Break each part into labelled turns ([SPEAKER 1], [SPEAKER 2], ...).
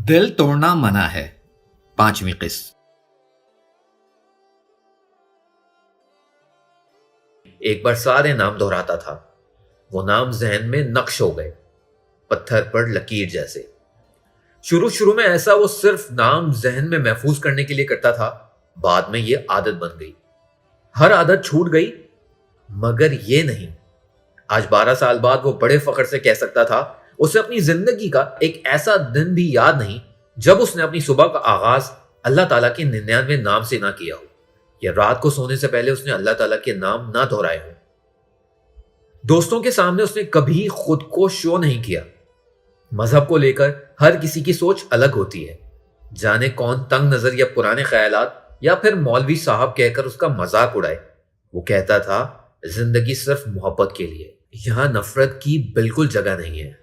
[SPEAKER 1] दिल तोड़ना मना है। 5वीं किस्त।
[SPEAKER 2] एक बार सारे नाम दोहराता था। वो नाम जहन में नक्श हो गए, पत्थर पर लकीर जैसे। शुरू शुरू में ऐसा वो सिर्फ नाम जहन में महफूज करने के लिए करता था। बाद में ये आदत बन गई। हर आदत छूट गई, मगर ये नहीं। आज 12 साल बाद वो बड़े फख्र से कह सकता था, उसे अपनी जिंदगी का एक ऐसा दिन भी याद नहीं जब उसने अपनी सुबह का आगाज अल्लाह ताला के 99 नाम से ना किया हो, या रात को सोने से पहले उसने अल्लाह ताला के नाम ना दोहराए हो। दोस्तों के सामने उसने कभी खुद को शो नहीं किया। मजहब को लेकर हर किसी की सोच अलग होती है। जाने कौन तंग नजर या पुराने ख्यालात या फिर मौलवी साहब कहकर उसका मजाक उड़ाए। वो कहता था, जिंदगी सिर्फ मोहब्बत के लिए, यहां नफरत की बिल्कुल जगह नहीं है।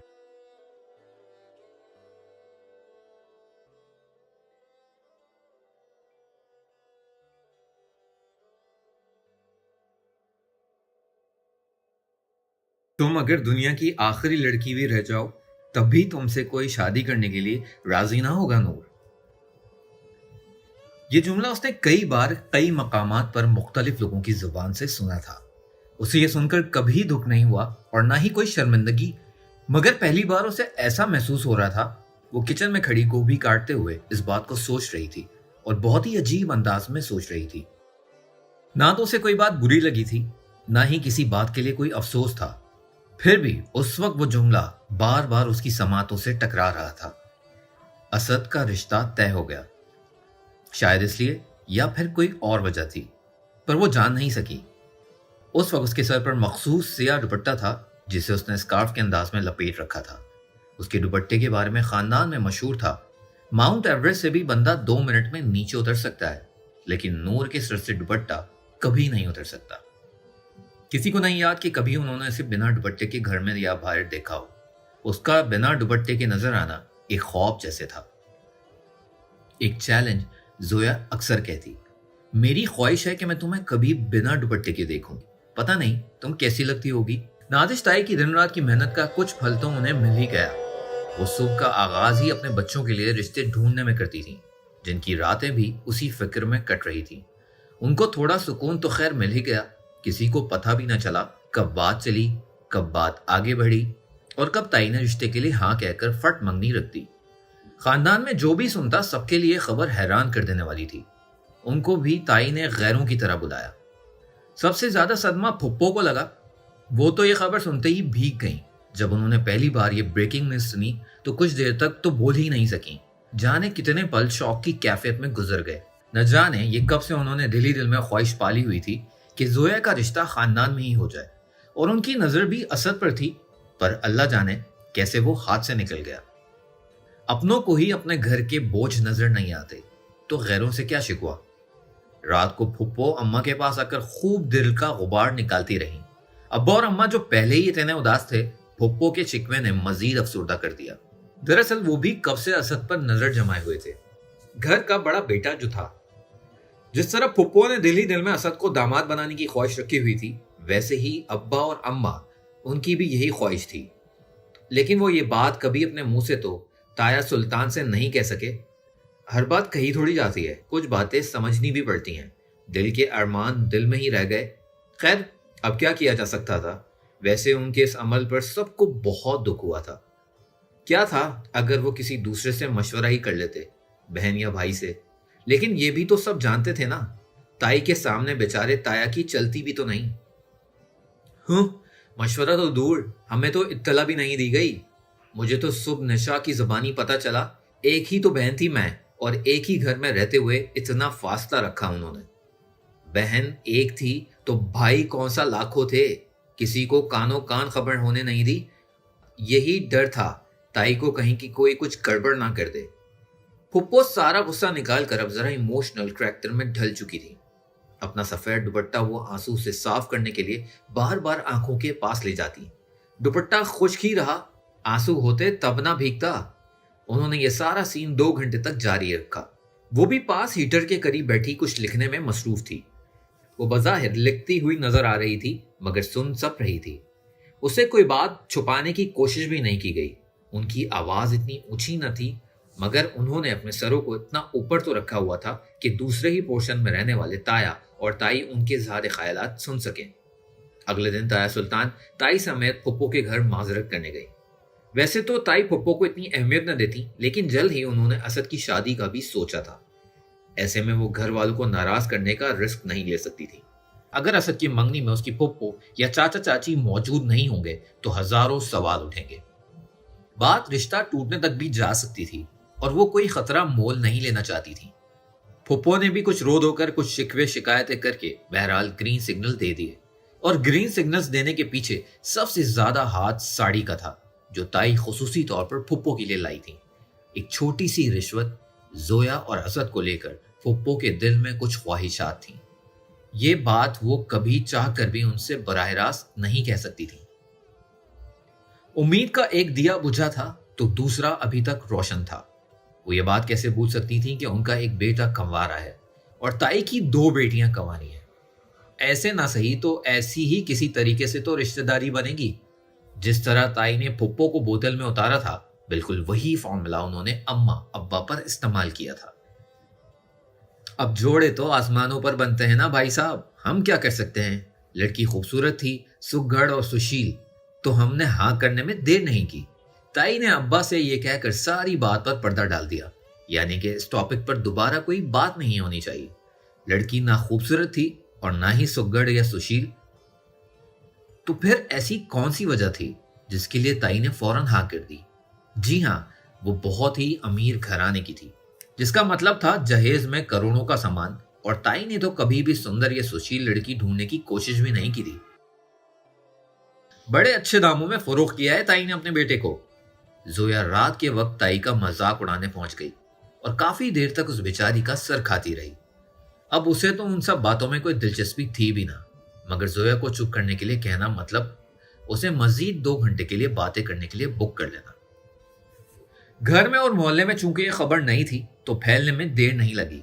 [SPEAKER 1] तुम अगर दुनिया की आखिरी लड़की भी रह जाओ तब भी तुमसे कोई शादी करने के लिए राजी ना होगा नूर। ये जुमला उसने कई बार कई मकामात पर मुख्तलिफ लोगों की जुबान से सुना था। उसे ये सुनकर कभी दुख नहीं हुआ और ना ही कोई शर्मिंदगी, मगर पहली बार उसे ऐसा महसूस हो रहा था। वो किचन में खड़ी गोभी काटते हुए इस बात को सोच रही थी और बहुत ही अजीब अंदाज में सोच रही थी। ना तो उसे कोई बात बुरी लगी थी, ना ही किसी बात के लिए कोई अफसोस था। फिर भी उस वक्त वो जुमला बार बार उसकी समातों से टकरा रहा था। असद का रिश्ता तय हो गया, शायद इसलिए या फिर कोई और वजह थी, पर वो जान नहीं सकी। उस वक्त उसके सर पर मखसूस सिया दुपट्टा था जिसे उसने स्कार्फ के अंदाज में लपेट रखा था। उसके दुपट्टे के बारे में खानदान में मशहूर था, माउंट एवरेस्ट से भी बंदा 2 मिनट में नीचे उतर सकता है, लेकिन नूर के सर से दुपट्टा कभी नहीं उतर सकता। किसी को नहीं याद कि कभी उन्होंने उसे बिना दुपट्टे के घर में या बाहर देखा हो। उसका बिना दुपट्टे के नजर आना एक ख्वाब जैसे था, एक चैलेंज। जोया अक्सर कहती, मेरी ख्वाहिश है कि मैं तुम्हें कभी बिना दुपट्टे के देखूं, पता नहीं तुम कैसी लगती होगी। नादिश ताई की दिन रात की मेहनत का कुछ फल तो उन्हें मिल ही गया। वो सुबह का आगाज ही अपने बच्चों के लिए रिश्ते ढूंढने में करती थी, जिनकी रातें भी उसी फिक्र में कट रही थी। उनको थोड़ा सुकून तो खैर मिल ही गया। किसी को पता भी न चला कब बात चली, कब बात आगे बढ़ी और कब ताई ने रिश्ते के लिए हाँ कहकर फट मंगनी रख दी। खानदान में जो भी सुनता सबके लिए खबर हैरान कर देने वाली थी। उनको भी ताई ने गैरों की तरह बुलाया। सबसे ज्यादा सदमा फुप्पो को लगा। वो तो ये खबर सुनते ही भीग गईं। जब उन्होंने पहली बार ये ब्रेकिंग न्यूज सुनी तो कुछ देर तक तो बोल ही नहीं सकी। जाने कितने पल शौक की कैफियत में गुजर गए। न जाने ये कब से उन्होंने दिल ही दिल में ख्वाहिश पाली हुई थी कि जोया का रिश्ता खानदान में ही हो जाए, और उनकी नजर भी असद पर थी, पर अल्लाह जाने कैसे वो हाथ से निकल गया। अपनों को ही अपने घर के बोझ नजर नहीं आते तो गैरों से क्या शिकवा। रात को फुप्पो अम्मा के पास आकर खूब दिल का गुबार निकालती रही। अब्बा और अम्मा जो पहले ही इतने उदास थे, फुप्पो के शिकवे ने मजीद अफसुर्दा कर दिया। दरअसल वो भी कब से असद पर नजर जमाए हुए थे। घर का बड़ा बेटा जो था, जिस तरह फुप्पो ने दिल ही दिल में असद को दामाद बनाने की ख्वाहिश रखी हुई थी, वैसे ही अब्बा और अम्मा उनकी भी यही ख्वाहिश थी। लेकिन वो ये बात कभी अपने मुंह से तो ताया सुल्तान से नहीं कह सके। हर बात कही थोड़ी जाती है, कुछ बातें समझनी भी पड़ती हैं। दिल के अरमान दिल में ही रह गए। खैर, अब क्या किया जा सकता था। वैसे उनके इस अमल पर सबको बहुत दुख हुआ था। क्या था अगर वो किसी दूसरे से मशवरा ही कर लेते, बहन या भाई से। लेकिन ये भी तो सब जानते थे ना, ताई के सामने बेचारे ताया की चलती भी तो नहीं। मशवरा तो दूर, हमें तो इत्तला भी नहीं दी गई। मुझे तो सुबह निशा की जबानी पता चला। एक ही तो बहन थी मैं, और एक ही घर में रहते हुए इतना फासला रखा उन्होंने। बहन एक थी तो भाई कौन सा लाखों थे। किसी को कानों कान खबर होने नहीं दी। यही डर था ताई को कहीं की कोई कुछ गड़बड़ ना कर दे। फुप्पो सारा गुस्सा निकाल कर अब जरा इमोशनल करैक्टर में ढल चुकी थी। अपना सफेद दुपट्टा वो आंसू से साफ करने के लिए बार बार आंखों के पास ले जाती। दुपट्टा खुश्क ही रहा, आंसू होते तब ना भीगता। उन्होंने ये सारा सीन 2 घंटे तक जारी रखा। वो भी पास हीटर के करीब बैठी कुछ लिखने में मसरूफ थी। वो बज़ाहिर लिखती हुई नजर आ रही थी, मगर सुन सब रही थी। उसे कोई बात छुपाने की कोशिश भी नहीं की गई। उनकी आवाज इतनी ऊंची न थी मगर उन्होंने अपने सरों को इतना ऊपर तो रखा हुआ था कि दूसरे ही पोर्शन में रहने वाले ताया और ताई उनके इज़हार ख्यालात सुन सकें। अगले दिन ताया सुल्तान ताई समेत फुप्पो के घर माजरत करने गई। वैसे तो ताई फुप्पो को इतनी अहमियत न देती, लेकिन जल्द ही उन्होंने असद की शादी का भी सोचा था। ऐसे में वो घर वालों को नाराज करने का रिस्क नहीं ले सकती थी। अगर असद की मंगनी में उसकी फुप्पो या चाचा चाची मौजूद नहीं होंगे तो हजारों सवाल उठेंगे। बात रिश्ता टूटने तक भी जा सकती थी और वो कोई खतरा मोल नहीं लेना चाहती थी। फुप्पो ने भी कुछ रो धोकर कुछ शिकवे शिकायतें करके बहरहाल ग्रीन सिग्नल दे दिए, और ग्रीन सिग्नल्स देने के पीछे सबसे ज्यादा हाथ साड़ी का था, जो ताई खुसूसी तौर पर फुप्पो के लिए लाई थी। एक छोटी सी रिश्वत जोया और असद को लेकर फुप्पो के दिल में कुछ ख्वाहिशात थी। ये बात वो कभी चाह कर भी उनसे बराह रास्त नहीं कह सकती थी। उम्मीद का एक दिया बुझा था तो दूसरा अभी तक रोशन था। वो ये बात कैसे भूल सकती थी कि उनका एक बेटा कंवारा है और ताई की 2 बेटियां कंवारी हैं। ऐसे ना सही तो ऐसी ही किसी तरीके से तो रिश्तेदारी बनेगी। जिस तरह ताई ने फुप्पो को बोतल में उतारा था, बिल्कुल वही फॉर्मूला उन्होंने अम्मा अब्बा पर इस्तेमाल किया था। अब जोड़े तो आसमानों पर बनते हैं ना भाई साहब, हम क्या कर सकते हैं। लड़की खूबसूरत थी, सुघड़ और सुशील, तो हमने हाँ करने में देर नहीं की। ताई ने अब्बा से ये कहकर सारी बात पर पर्दा डाल दिया, यानी कि इस टॉपिक पर दोबारा कोई बात नहीं होनी चाहिए। लड़की ना खूबसूरत थी और ना ही सुघड़ या सुशील, तो फिर ऐसी कौन सी वजह थी जिसके लिए ताई ने फौरन हाँ कर दी। जी हाँ, वो बहुत ही अमीर घराने की थी, जिसका मतलब था जहेज में करोड़ों का सामान, और ताई ने तो कभी भी सुंदर या सुशील लड़की ढूंढने की कोशिश भी नहीं की थी। बड़े अच्छे दामों में फरोख्त किया है ताई ने अपने बेटे को। जोया रात के वक्त ताई का मजाक उड़ाने पहुंच गई और काफी देर तक उस बेचारी का सर खाती रही। अब उसे तो उन सब बातों में कोई दिलचस्पी थी भी ना, मगर जोया को चुप करने के लिए कहना मतलब उसे मजीद 2 घंटे के लिए बातें करने के लिए बुक कर लेना। घर में और मोहल्ले में चूंकि ये खबर नहीं थी तो फैलने में देर नहीं लगी।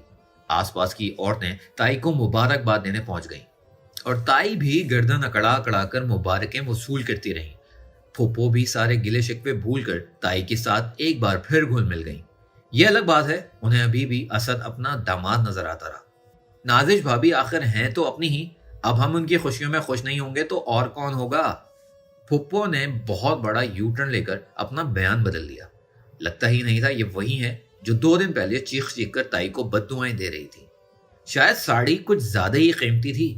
[SPEAKER 1] आसपास की औरतें ताई को मुबारकबाद देने पहुंच गईं और ताई भी गर्दन अकड़ा अकड़ा कर मुबारकें वसूल करती रहीं। फुप्पो भी सारे गिले शिकवे भूलकर ताई के साथ एक बार फिर घुल मिल गईं। यह अलग बात है, उन्हें अभी भी असद अपना दामाद नजर आता रहा। नाजिश भाभी आखिर हैं तो अपनी ही, अब हम उनकी खुशियों में खुश नहीं होंगे तो और कौन होगा। फुप्पो ने बहुत बड़ा यू टर्न लेकर अपना बयान बदल दिया। लगता ही नहीं था ये वही है जो 2 दिन पहले चीख चीख कर ताई को बद्दुआएं दे रही थी। शायद साड़ी कुछ ज्यादा ही कीमती थी।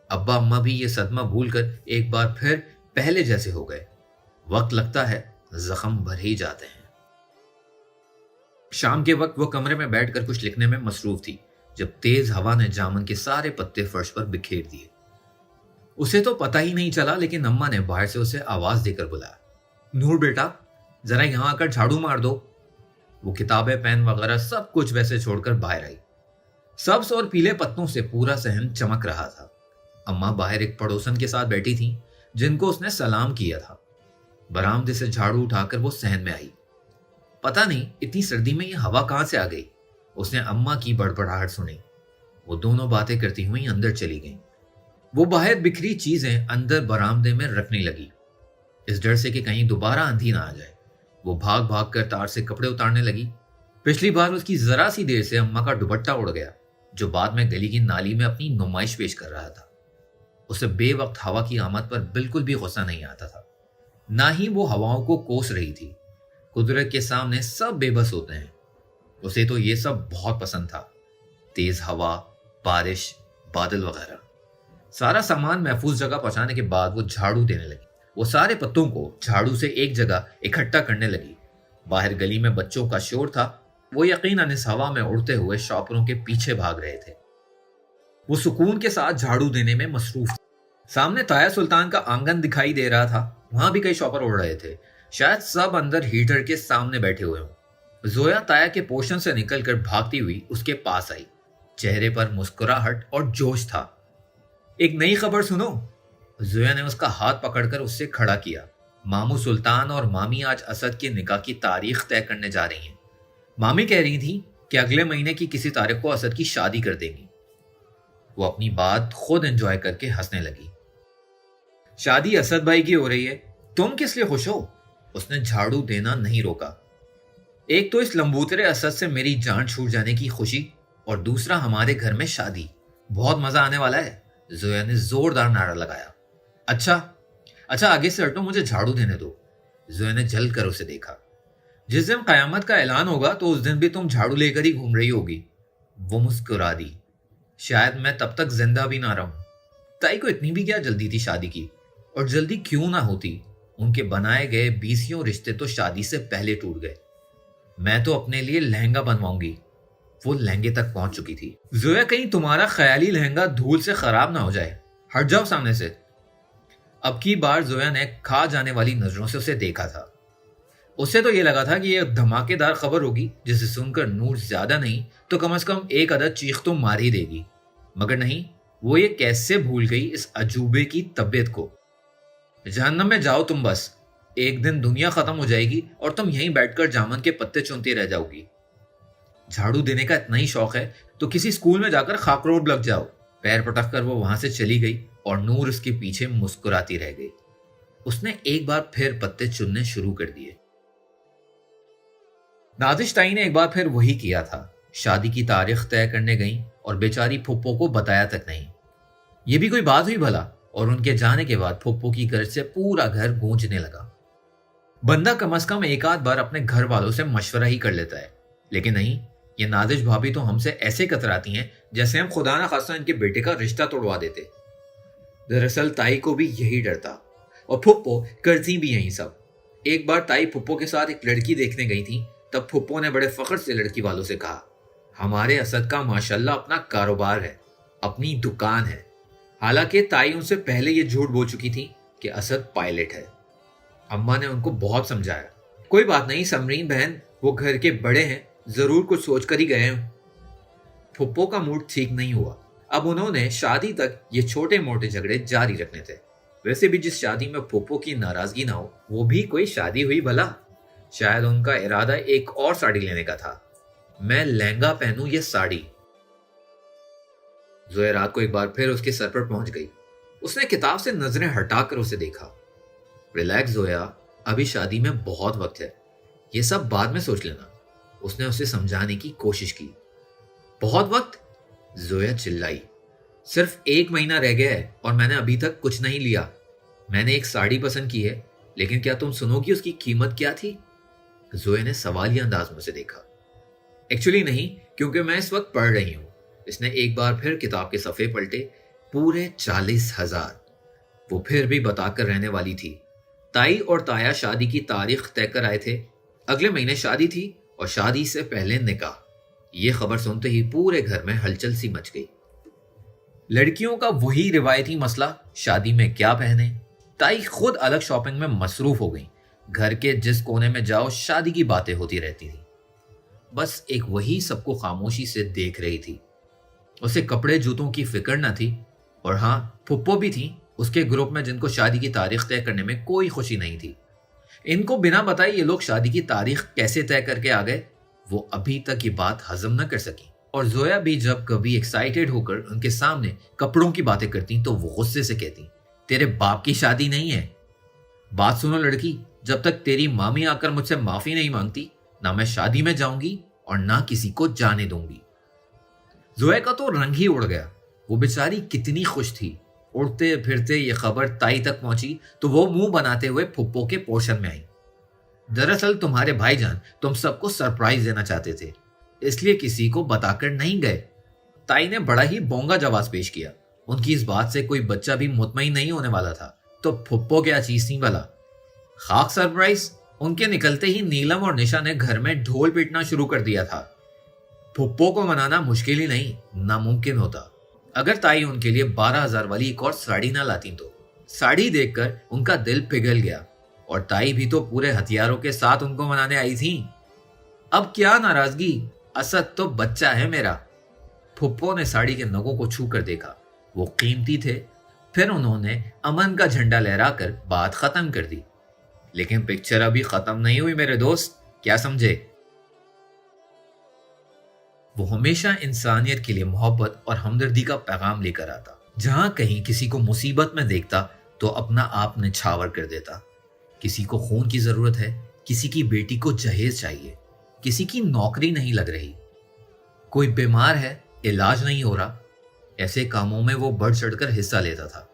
[SPEAKER 1] अब्बा अम्मा भी ये सदमा भूलकर एक बार फिर पहले जैसे हो गए। वक्त लगता है जख्म भर ही जाते हैं। शाम के वक्त वो कमरे में बैठकर कुछ लिखने में मसरूफ थी जब तेज हवा ने जामुन के सारे पत्ते फर्श पर बिखेर दिए। उसे तो पता ही नहीं चला, लेकिन अम्मा ने बाहर से उसे आवाज देकर बुलाया, नूर बेटा जरा यहां आकर झाड़ू मार दो। वो किताबें पेन वगैरह सब कुछ वैसे छोड़कर बाहर आई। सब्ज और पीले पत्तों से पूरा सहन चमक रहा था। अम्मा बाहर एक पड़ोसन के साथ बैठी थी जिनको उसने सलाम किया था। बरामदे से झाड़ू उठाकर वो सहन में आई। पता नहीं इतनी सर्दी में ये हवा कहां से आ गई। उसने अम्मा की बड़बड़ाहट सुनी। वो दोनों बातें करती हुई अंदर चली गईं। वो बाहर बिखरी चीजें अंदर बरामदे में रखने लगी, इस डर से कि कहीं दोबारा आंधी ना आ जाए। वो भाग भाग कर तार से कपड़े उतारने लगी। पिछली बार उसकी जरा सी देर से अम्मा का दुपट्टा उड़ गया, जो बाद में गली की नाली में अपनी नुमाइश पेश कर रहा था। उसे बेवक्त हवा की आमद पर बिल्कुल भी गुस्सा नहीं आता था, ना ही वो हवाओं को कोस रही थी। कुदरत के सामने सब बेबस होते हैं। उसे तो ये सब बहुत पसंद था, तेज हवा, बारिश, बादल वगैरह। सारा सामान महफूज जगह पहुंचाने के बाद वो झाड़ू देने लगी। वो सारे पत्तों को झाड़ू से एक जगह इकट्ठा करने लगी। बाहर गली में बच्चों का शोर था। वो यकीनन इस हवा में उड़ते हुए शॉपरों के पीछे भाग रहे थे। वो सुकून के साथ झाड़ू देने में मसरूफ था। सामने ताया सुल्तान का आंगन दिखाई दे रहा था। वहां भी कई शॉपर उड़ रहे थे। शायद सब अंदर हीटर के सामने बैठे हुए हों। जोया ताया के पोर्शन से निकलकर भागती हुई उसके पास आई। चेहरे पर मुस्कुराहट और जोश था। एक नई खबर सुनो। जोया ने उसका हाथ पकड़कर उससे खड़ा किया। मामू सुल्तान और मामी आज असद के निकाह की तारीख तय करने जा रही हैं। मामी कह रही थी कि अगले महीने की किसी तारीख को असद की शादी कर देंगी। वो अपनी बात खुद एंजॉय करके हंसने लगी। शादी असद भाई की हो रही है, तुम किस लिए खुश हो? उसने झाड़ू देना नहीं रोका। ایک تو اس لمبوترے اسد سے میری جان چھوٹ جانے کی خوشی، اور دوسرا ہمارے گھر میں شادی۔ بہت مزہ آنے والا ہے، زویا نے زوردار نعرہ لگایا۔ اچھا اچھا آگے سے ہٹو، مجھے جھاڑو دینے دو۔ زویا نے جل کر اسے دیکھا۔ جس دن قیامت کا اعلان ہوگا تو اس دن بھی تم جھاڑو لے کر ہی گھوم رہی ہوگی۔ وہ مسکرا دی۔ شاید میں تب تک زندہ بھی نہ رہوں۔ تائی کو اتنی بھی کیا جلدی تھی شادی کی، اور جلدی کیوں نہ ہوتی؟ ان کے بنائے گئے 20 رشتے تو شادی سے پہلے ٹوٹ گئے۔ میں تو اپنے لیے لہنگا بنواؤں گی۔ وہ لہنگے تک پہنچ چکی تھی۔ زویا کہیں تمہارا خیالی لہنگا دھول سے خراب نہ ہو جائے، ہٹ جاؤ سامنے سے۔ اب کی بار زویا نے کھا جانے والی نظروں سے اسے دیکھا تھا۔ اسے تو یہ لگا تھا کہ یہ دھماکے دار خبر ہوگی جسے سن کر نور زیادہ نہیں تو کم از کم ایک عدد چیخ تو مار ہی دے گی، مگر نہیں، وہ یہ کیسے بھول گئی اس عجوبے کی طبیعت کو۔ جہنم میں جاؤ تم، بس ایک دن دنیا ختم ہو جائے گی اور تم یہیں بیٹھ کر جامن کے پتے چونتی رہ جاؤ گی۔ جھاڑو دینے کا اتنا ہی شوق ہے تو کسی اسکول میں جا کر خاکروٹ لگ جاؤ۔ پیر پٹک کر وہ وہاں سے چلی گئی اور نور اس کے پیچھے مسکراتی رہ گئی۔ اس نے ایک بار پھر پتے چننے شروع کر دیے۔ نازش تائی نے ایک بار پھر وہی کیا تھا۔ شادی کی تاریخ طے کرنے گئیں اور بیچاری پھپھو کو بتایا تک نہیں۔ یہ بھی کوئی بات ہوئی بھلا؟ اور ان کے جانے کے بعد پھپھو کی گرج سے پورا گھر گونجنے لگا۔ بندہ کم از کم ایک آدھ بار اپنے گھر والوں سے مشورہ ہی کر لیتا ہے، لیکن نہیں، یہ نازش بھابھی تو ہم سے ایسے کتراتی ہیں جیسے ہم خدا نہ خواستہ ان کے بیٹے کا رشتہ توڑوا دیتے۔ دراصل تائی کو بھی یہی ڈر تھا، اور پھپھو کرتی بھی یہی سب۔ ایک بار تائی پھپھو کے ساتھ ایک لڑکی دیکھنے گئی تھی، تب پھپھو نے بڑے فخر سے لڑکی والوں سے کہا، ہمارے اسد کا ماشاءاللہ اپنا کاروبار ہے، اپنی دکان ہے۔ حالانکہ تائی ان سے پہلے یہ جھوٹ بول چکی تھی کہ اسد پائلٹ ہے۔ اماں نے ان کو بہت سمجھایا، کوئی بات نہیں سمرین بہن، وہ گھر کے بڑے ہیں، ضرور کچھ سوچ کر ہی گئے ہوں۔ پھپھو کا موڈ ٹھیک نہیں ہوا۔ اب انہوں نے شادی تک یہ چھوٹے موٹے جھگڑے جاری رکھنے تھے۔ ویسے بھی جس شادی میں پھپھو کی ناراضگی نہ ہو وہ بھی کوئی شادی ہوئی بھلا؟ شاید ان کا ارادہ ایک اور ساڑی لینے کا تھا۔ میں لہنگا پہنوں یہ ساڑی؟ زویا رات کو ایک بار پھر اس کے سر پر پہنچ گئی۔ اس نے کتاب سے نظریں ہٹا کر اسے دیکھا۔ ریلیکس زویا، ابھی شادی میں بہت وقت ہے، یہ سب بعد میں سوچ لینا۔ اس نے اسے سمجھانے کی کوشش کی۔ بہت وقت؟ زویا چلائی۔ صرف 1 مہینہ رہ گیا ہے اور میں نے ابھی تک کچھ نہیں لیا۔ میں نے ایک ساڑی پسند کی ہے، لیکن کیا تم سنو گی اس کی قیمت کیا تھی؟ زویا نے سوالیہ انداز میں اسے دیکھا۔ ایکچولی نہیں، کیونکہ میں اس وقت پڑھ رہی ہوں۔ اس نے ایک بار پھر کتاب کے صفحے پلٹے۔ پورے 40,000۔ وہ پھر بھی بتا کر رہنے والی تھی۔ تائی اور تایا شادی کی تاریخ طے کر آئے تھے۔ اگلے مہینے شادی تھی اور شادی سے پہلے نکاح۔ یہ خبر سنتے ہی پورے گھر میں ہلچل سی مچ گئی۔ لڑکیوں کا وہی روایتی مسئلہ، شادی میں کیا پہنے۔ تائی خود الگ شاپنگ میں مصروف ہو گئی۔ گھر کے جس کونے میں جاؤ شادی کی باتیں ہوتی رہتی تھی۔ بس ایک وہی سب کو خاموشی سے دیکھ رہی تھی۔ اسے کپڑے جوتوں کی فکر نہ تھی، اور ہاں پھپھو بھی تھی اس کے گروپ میں جن کو شادی کی تاریخ طے کرنے میں کوئی خوشی نہیں تھی۔ ان کو بنا بتائے یہ لوگ شادی کی تاریخ کیسے طے کر کے آ گئے، وہ ابھی تک یہ بات ہضم نہ کر سکی۔ اور زویا بھی جب کبھی ایکسائٹیڈ ہو کر ان کے سامنے کپڑوں کی باتیں کرتی تو وہ غصے سے کہتی، تیرے باپ کی شادی نہیں ہے۔ بات سنو لڑکی، جب تک تیری مامی آ کر مجھ سے معافی نہیں مانگتی، نہ میں شادی میں جاؤں گی اور نہ کسی کو جانے دوں گی۔ زویا کا تو رنگ ہی اڑ گیا۔ وہ بیچاری کتنی خوش تھی۔ اڑتے پھرتے یہ خبر تائی تک پہنچی تو وہ منہ بناتے ہوئے پھپھو کے پورشن میں آئی۔ دراصل تمہارے بھائی جان تم سب کو سرپرائز دینا چاہتے تھے، اس لیے کسی کو بتا کر نہیں گئے۔ تائی نے بڑا ہی بونگا جواز پیش کیا۔ ان کی اس بات سے کوئی بچہ بھی مطمئن نہیں ہونے والا تھا، تو پھپھو کیا چیز تھی بھلا؟ خاک سرپرائز؟ ان کے نکلتے ہی نیلم اور نشا نے گھر میں ڈھول پیٹنا شروع کر دیا تھا۔ پھپھو کو منانا مشکل ہی نہیں، ناممکن ہوتا۔ اگر تائی ان کے لیے 12,000 والی ایک اور ساڑی نہ لاتی تو۔ ساڑی دیکھ کر ان کا دل پگھل گیا، اور تائی بھی تو پورے ہتھیاروں کے ساتھ ان کو منانے آئی تھی۔ اب کیا ناراضگی، اسد تو بچہ ہے میرا۔ پھپھو نے ساڑی کے نگوں کو چھو کر دیکھا، وہ قیمتی تھے۔ پھر انہوں نے امن کا جھنڈا لہرا کر بات ختم کر دی۔ لیکن پکچر ابھی ختم نہیں ہوئی میرے دوست، کیا سمجھے؟ وہ ہمیشہ انسانیت کے لیے محبت اور ہمدردی کا پیغام لے کر آتا۔ جہاں کہیں کسی کو مصیبت میں دیکھتا تو اپنا آپ نچھاور کر دیتا۔ کسی کو خون کی ضرورت ہے، کسی کی بیٹی کو جہیز چاہیے، किसी की नौकरी नहीं लग रही, कोई बीमार है, इलाज नहीं हो रहा, ऐसे कामों में वो बढ़ चढ़कर हिस्सा लेता था।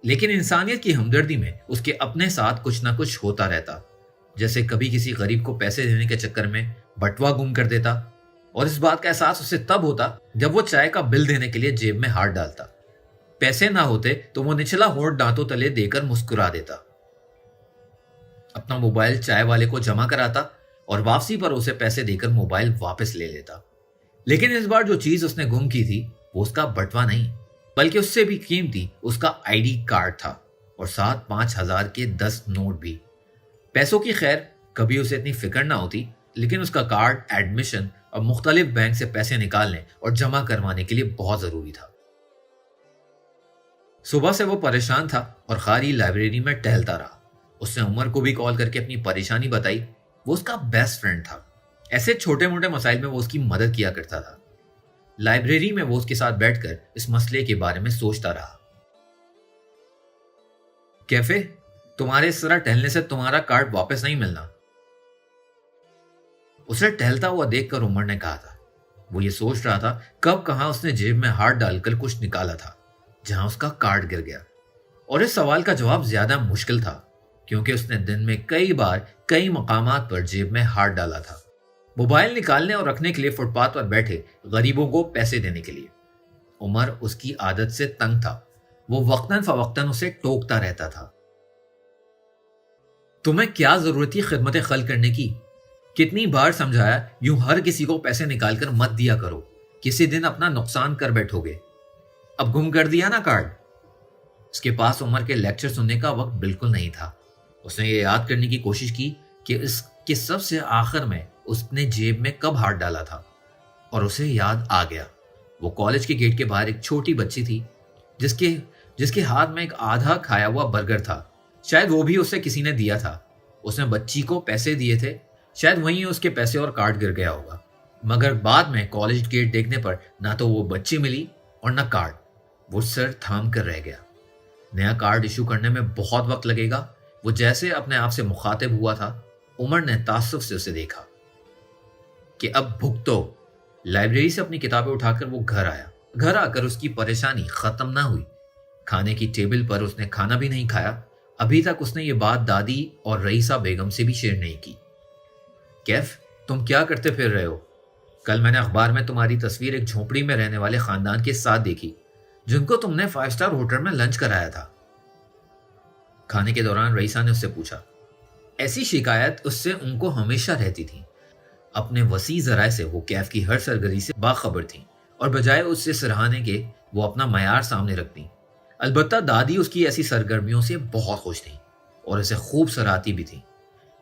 [SPEAKER 1] लेकिन इंसानियत की हमदर्दी में उसके अपने साथ कुछ ना कुछ होता रहता, जैसे कभी किसी गरीब को पैसे देने के चक्कर में बटुआ गुम कर देता, और इस बात का एहसास उसे तब होता जब वो चाय का बिल देने के लिए जेब में हाथ डालता। पैसे ना होते तो वो निचला होंठ दांतों तले देकर मुस्कुरा देता, अपना मोबाइल चाय वाले को जमा कराता और वापसी पर उसे पैसे देकर मोबाइल वापस ले लेता। लेकिन इस बार जो चीज उसने गुम की थी वो उसका बटुआ नहीं, बल्कि उससे भी कीमती उसका आईडी कार्ड था, और साथ 5,000 के 10 नोट भी। पैसों की खैर कभी उसे इतनी फिक्र ना होती, लेकिन उसका कार्ड एडमिशन और मुख्तलिफ बैंक से पैसे निकालने और जमा करवाने के लिए बहुत जरूरी था। सुबह से वो परेशान था और खाली लाइब्रेरी में टहलता रहा। उसने उमर को भी कॉल करके अपनी परेशानी बताई। वो उसका बेस्ट फ्रेंड था। ऐसे छोटे मोटे मसाइल में वो उसकी मदद किया करता था। लाइब्रेरी में वो उसके साथ बैठकर इस मसले के बारे में सोचता रहा। कैफे, तुम्हारे इस तरह टहलने से तुम्हारा कार्ड वापस नहीं मिलना, उसे टहलता हुआ देखकर उमर ने कहा था। वो ये सोच रहा था कब कहां उसने जेब में हाथ डालकर कुछ निकाला था जहां उसका कार्ड गिर गया। और इस सवाल का जवाब ज्यादा मुश्किल था, क्योंकि उसने दिन में कई बार कई मकामात पर जेब में हाथ डाला था, मोबाइल निकालने और रखने के लिए फुटपाथ पर बैठे गरीबों को पैसे देने के लिए। उमर उसकी आदत से तंग था। वो वक्तन फवक्तन उसे टोकता रहता था। तुम्हें क्या जरूरत थी खिदमत खल करने की? कितनी बार समझाया यूं हर किसी को पैसे निकालकर मत दिया करो, किसी दिन अपना नुकसान कर बैठोगे। अब गुम कर दिया ना कार्ड। उसके पास उमर के लेक्चर सुनने का वक्त बिल्कुल नहीं था। उसने ये याद करने की कोशिश की कि इसके सबसे आखिर में उसने जेब में कब हाथ डाला था, और उसे याद आ गया। वो कॉलेज के गेट के बाहर एक छोटी बच्ची थी जिसके हाथ में एक आधा खाया हुआ बर्गर था। शायद वो भी उसे किसी ने दिया था। उसने बच्ची को पैसे दिए थे, शायद वहीं उसके पैसे और कार्ड गिर गया होगा। मगर बाद में कॉलेज गेट देखने पर ना तो वो बच्ची मिली और ना कार्ड। वो सर थाम कर रह गया। नया कार्ड इशू करने में बहुत वक्त लगेगा। वो जैसे अपने आप से मुखातिब हुआ था। उमर ने तासुफ से उसे देखा कि अब भुगतो। लाइब्रेरी से अपनी किताबें उठाकर वो घर आया। घर आकर उसकी परेशानी खत्म ना हुई। खाने की टेबल पर उसने खाना भी नहीं खाया। अभी तक उसने ये बात दादी और रईसा बेगम से भी शेयर नहीं की। कैफ, तुम क्या करते फिर रहे हो? कल मैंने अखबार में तुम्हारी तस्वीर एक झोपड़ी में रहने वाले खानदान के साथ देखी, जिनको तुमने 5 स्टार होटल में लंच कराया था। खाने के दौरान रईसा ने उससे पूछा। ऐसी शिकायत उससे उनको हमेशा रहती थी। अपने वसी जराए से वो कैफ की हर सरगर्मी से बाखबर थी, और बजाय उससे सराहने के वो अपना मयार सामने रखती। अलबत्ता दादी उसकी ऐसी सरगर्मियों से बहुत खुश थी और उसे खूब सराहती भी थी।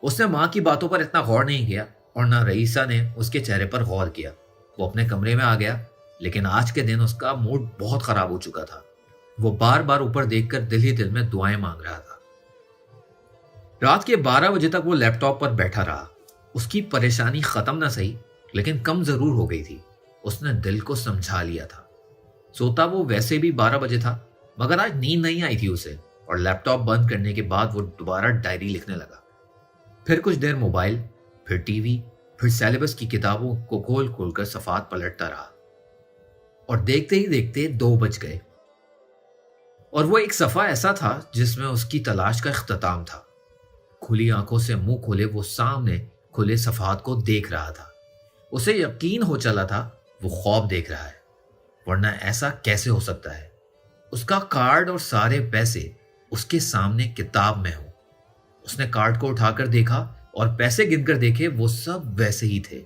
[SPEAKER 1] उसने माँ की बातों पर इतना गौर नहीं किया, और ना रईसा ने उसके चेहरे पर गौर किया। वो अपने कमरे में आ गया, लेकिन आज के दिन उसका मूड बहुत खराब हो चुका था। वो बार बार ऊपर देखकर दिल ही दिल में दुआएं मांग रहा था। रात के 12 बजे तक वो लैपटॉप पर बैठा रहा। उसकी परेशानी खत्म ना सही, लेकिन कम जरूर हो गई थी। उसने दिल को समझा लिया था। सोता वो वैसे भी 12 बजे था, मगर आज नींद नहीं आई थी उसे, और लैपटॉप बंद करने के बाद वो दोबारा डायरी लिखने लगा। फिर कुछ देर मोबाइल, फिर टीवी, फिर सिलेबस की किताबों को खोल खोल कर सफात पलटता रहा, और देखते ही देखते 2 बज गए। और वो एक सफा ऐसा था जिसमें उसकी तलाश का इख्तिताम था। खुली आंखों से मुंह खोले वो सामने खुले सफात को देख रहा था। उसे यकीन हो चला था वो ख्वाब देख रहा है, वरना ऐसा कैसे हो सकता है? उसका कार्ड और सारे पैसे उसके सामने किताब में हो। उसने कार्ड को उठाकर देखा और पैसे गिनकर देखे, वो सब वैसे ही थे।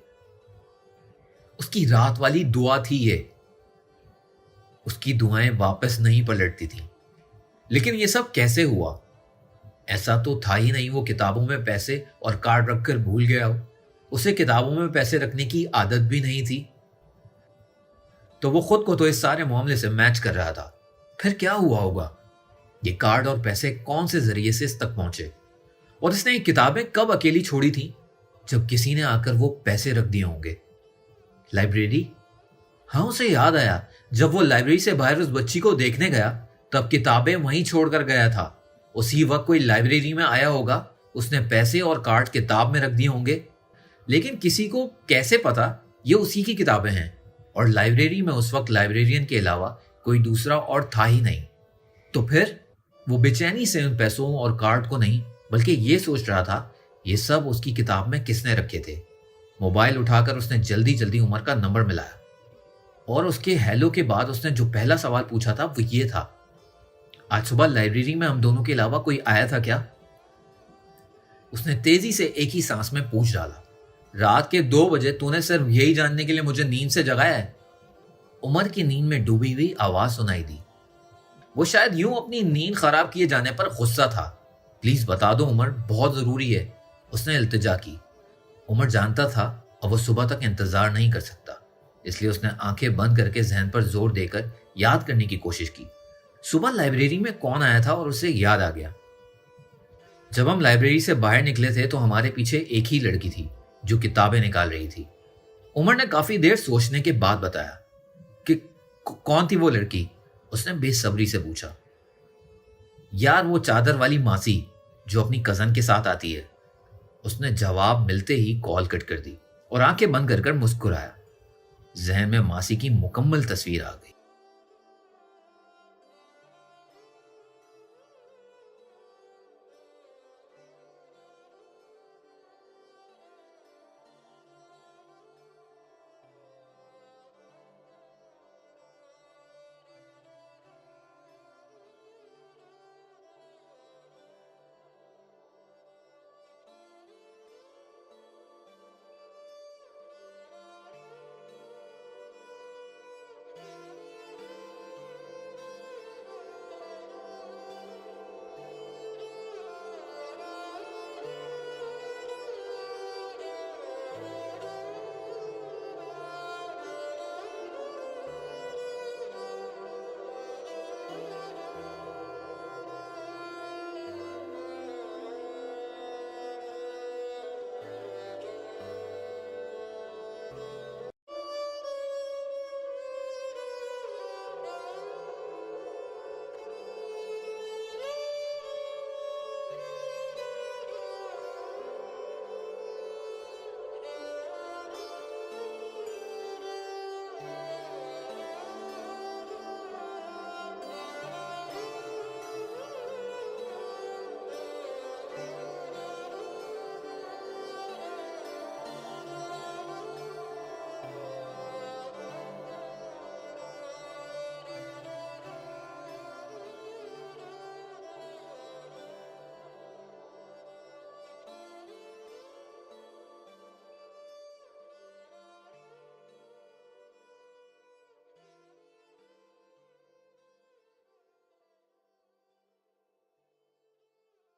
[SPEAKER 1] उसकी रात वाली दुआ थी ये। उसकी दुआएं वापस नहीं पलटती थी। लेकिन ये सब कैसे हुआ? ऐसा तो था ही नहीं वो किताबों में पैसे और कार्ड रखकर भूल गया हो। उसे किताबों में पैसे रखने की आदत भी नहीं थी। तो वो खुद को तो इस सारे मामले से मैच कर रहा था। फिर क्या हुआ होगा? ये कार्ड और पैसे कौन से जरिए से इस तक पहुंचे? और इसने ये किताबें कब अकेली छोड़ी थी? जब किसी ने आकर वो पैसे रख दिए होंगे। लाइब्रेरी? हाँ, उसे याद आया, जब वो लाइब्रेरी से बाहर उस बच्ची को देखने गया तब किताबें वहीं छोड़कर गया था। उसी वक्त कोई लाइब्रेरी में आया होगा, उसने पैसे और कार्ड किताब में रख दिए होंगे। लेकिन किसी को कैसे पता ये उसी की किताबें हैं, और लाइब्रेरी में उस वक्त लाइब्रेरियन के अलावा कोई दूसरा और था ही नहीं। तो फिर वो बेचैनी से उन पैसों और कार्ड को नहीं बल्कि ये सोच रहा था ये सब उसकी किताब में किसने रखे थे। मोबाइल उठाकर उसने जल्दी जल्दी उमर का नंबर मिलाया और उसके हेलो के बाद उसने जो पहला सवाल पूछा था वो ये था, आज सुबह लाइब्रेरी में हम दोनों के अलावा कोई आया था क्या? उसने तेजी से एक ही सांस में पूछ डाला, रात के 2 बजे तूने सिर्फ यही जानने के लिए मुझे नींद से जगाया है? उमर की नींद में डूबी हुई आवाज सुनाई दी। वो शायद यूं अपनी नींद खराब किए जाने पर गुस्सा था। प्लीज बता दो उमर, बहुत जरूरी है, उसने इल्तिजा की। उमर जानता था अब वो सुबह तक इंतजार नहीं कर सकता, इसलिए उसने आंखें बंद करके जहन पर जोर देकर याद करने की कोशिश की। सुबह लाइब्रेरी में कौन आया था और उसे याद आ गया। जब हम लाइब्रेरी से बाहर निकले थे तो हमारे पीछे एक ही लड़की थी जो किताबें निकाल रही थी। उमर ने काफी देर सोचने के बाद बताया कि कौन थी वो लड़की? उसने बेसब्री से पूछा। यार वो चादर वाली मासी जो अपनी कजन के साथ आती है, उसने जवाब मिलते ही कॉल कट कर दी और आंखें बंद कर मुस्कुराया। जहन में मासी की मुकम्मल तस्वीर आ गई।